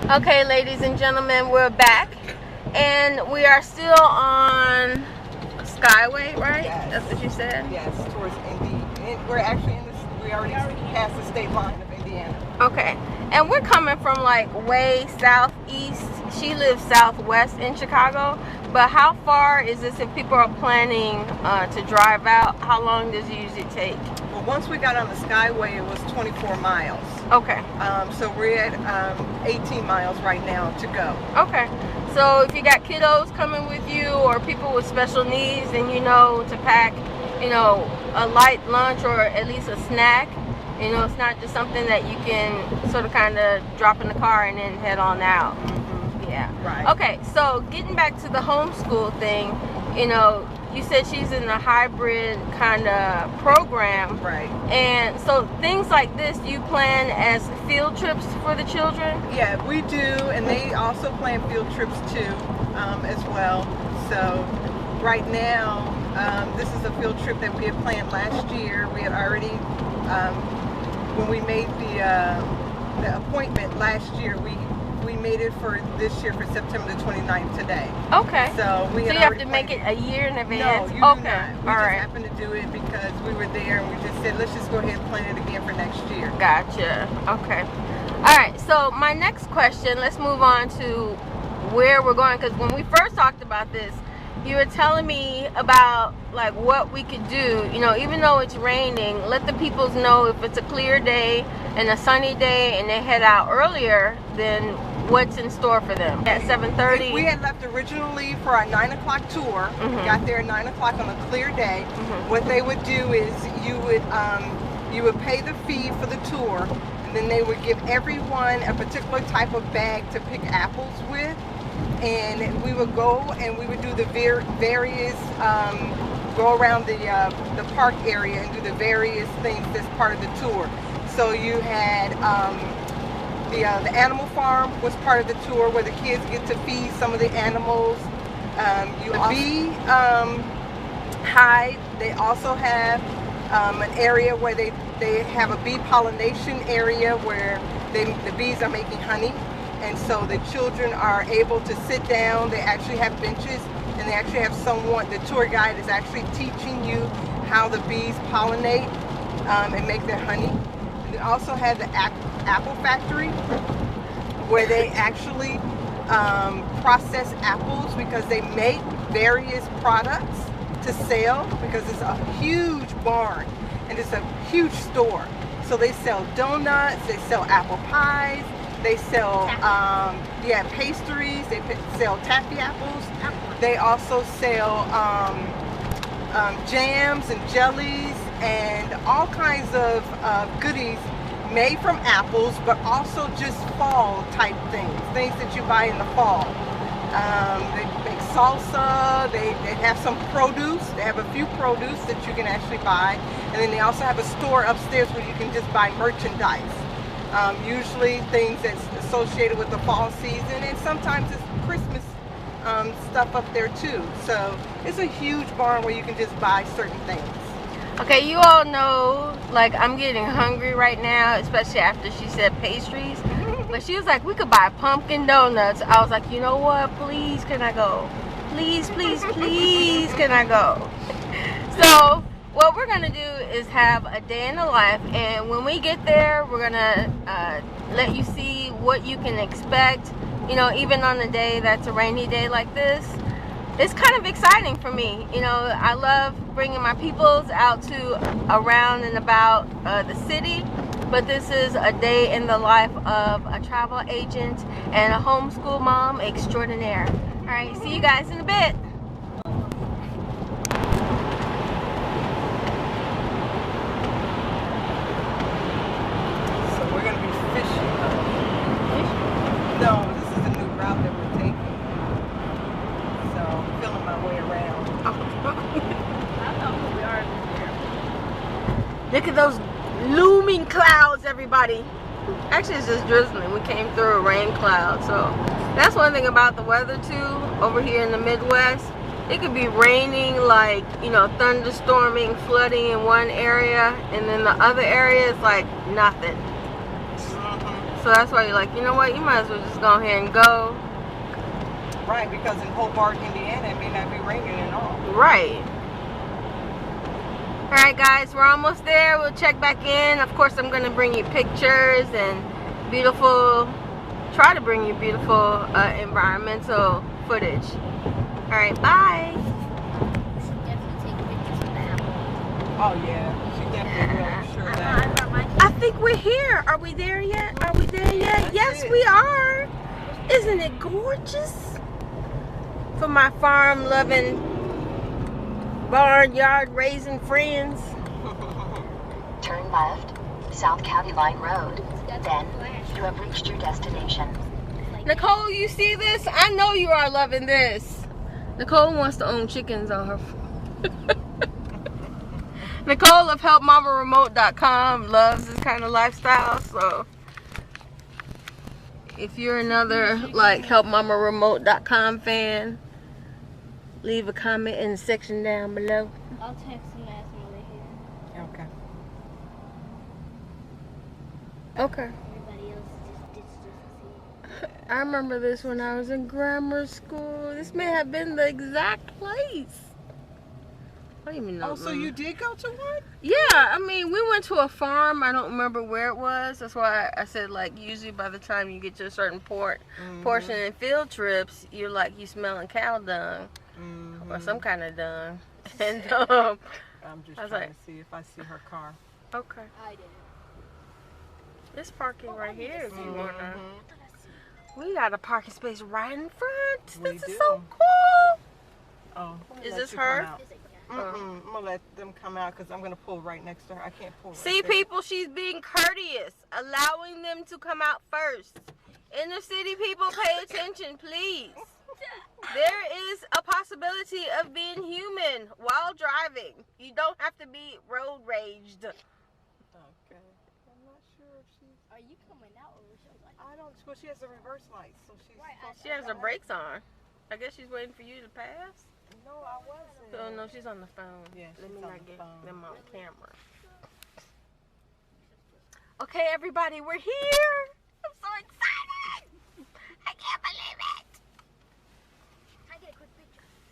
Okay, ladies and gentlemen, we're back, and we are still on Skyway, right? Yes. That's what you said? Yes, towards Indy. We're actually in this, we already passed the state line of Indiana. Okay, and we're coming from like way southeast. She lives southwest in Chicago, but how far is this if people are planning to drive out? How long does it usually take? Well, once we got on the Skyway, it was 24 miles. Okay. So we're at 18 miles right now to go. Okay. So if you got kiddos coming with you or people with special needs, and you know to pack, you know, a light lunch or at least a snack. You know, it's not just something that you can sort of kind of drop in the car and then head on out. Mm-hmm. Yeah. Right. Okay, so getting back to the homeschool thing, you know, you said she's in a hybrid kind of program. Right. And so things like this, you plan as field trips for the children? Yeah, we do, and they also plan field trips too, as well. So right now, this is a field trip that we had planned last year. We had already, when we made the appointment last year, we made it for this year for September the 29th today. Okay. So we so you have to make it a year in advance? No, you okay. do not. We just happened to do it because we were there and we just said, let's just go ahead and plan it again for next year. Gotcha. Okay. All right. So my next question, let's move on to where we're going, because when we first talked about this, you were telling me about like what we could do, you know, even though it's raining, let the peoples know if it's a clear day and a sunny day and they head out earlier, then what's in store for them at 7:30. We had left originally for our 9 o'clock tour. Mm-hmm. Got there at 9 o'clock on a clear day. Mm-hmm. What they would do is you would pay the fee for the tour, and then they would give everyone a particular type of bag to pick apples with. And we would go and we would do the various, go around the park area and do the various things that's part of the tour. So you had the animal farm was part of the tour where the kids get to feed some of the animals. The bee hive, they also have an area where they have a bee pollination area where the bees are making honey. And so the children are able to sit down. They actually have benches, and they actually have someone, the tour guide is actually teaching you how the bees pollinate and make their honey. And they also have the apple factory where they actually process apples because they make various products to sell, because it's a huge barn and it's a huge store. So they sell donuts, they sell apple pies, they sell pastries, they sell taffy apples. They also sell jams and jellies and all kinds of goodies made from apples, but also just fall type things that you buy in the fall. They make salsa, they have some produce, they have a few produce that you can actually buy, and then they also have a store upstairs where you can just buy merchandise. Usually things that's associated with the fall season, and sometimes it's Christmas stuff up there too. So it's a huge barn where you can just buy certain things. Okay, you all know, like, I'm getting hungry right now, especially after she said pastries. But she was like, we could buy pumpkin donuts. I was like, you know what? Please, can I go? Please, please, please, can I go? So what we're gonna do is have a day in the life, and when we get there, we're gonna let you see what you can expect. You know, even on a day that's a rainy day like this, it's kind of exciting for me. You know, I love bringing my peoples out to around and about the city, but this is a day in the life of a travel agent and a homeschool mom extraordinaire. All right, see you guys in a bit. So we're gonna be fishing. No, this is a new route that we're taking. So I'm feeling my way around. I know we are here. Look at those looming clouds, everybody. Actually, it's just drizzling. We came through a rain cloud, so that's one thing about the weather too over here in the Midwest. It could be raining, like, you know, thunderstorming, flooding in one area, and then the other area is like nothing. So that's why you're like, you know what? You might as well just go ahead and go. Right, because in Hobart, Indiana, it may not be raining at all. Right. Alright guys, we're almost there. We'll check back in. Of course, I'm going to bring you pictures and try to bring you beautiful environmental footage. Alright, bye. We should definitely take pictures of the apple. Oh yeah, she definitely will. I'm sure of that. I think we're here. Are we there yet? Are we there yet? That's Yes, it. we are. Isn't it gorgeous? For my farm-loving, barnyard raising friends. Turn left, South County Line Road. Then, you have reached your destination. Nicole, you see this? I know you are loving this. Nicole wants to own chickens on her. Nicole of HelpMamaRemote.com loves this kind of lifestyle. So, if you're another like HelpMamaRemote.com fan, leave a comment in the section down below. I'll text him as we're here. Okay. Okay. Everybody else just ditched us. I remember this when I was in grammar school. This may have been the exact place. I don't even know. Oh, so you did go to one? Yeah, I mean, we went to a farm. I don't remember where it was. That's why I said, like, usually by the time you get to a certain portion in field trips, you're like, you smelling cow dung or some kind of dung. And I'm just I was trying like, to see if I see her car. okay, I didn't. this parking right here if you want to. Mhm. We got a parking space right in front. We This is do. so cool. Oh, I'm gonna Is let this you come her? out. Is it? Yeah. I'm gonna let them come out because I'm gonna pull right next to her. I can't pull. See, right there. people, she's being courteous, allowing them to come out first. Inner city people, pay attention, please. There is a possibility of being human while driving. You don't have to be road raged. Okay. I'm not sure if she's. Are you coming out or was she like? I don't. Well, she has a reverse light, so she's. Right, supposed She to has her come brakes on. I guess she's waiting for you to pass. out. No, I wasn't. Oh, no, she's on the phone. Yeah, Let she's me on not the get phone. them on camera. Okay, everybody, we're here.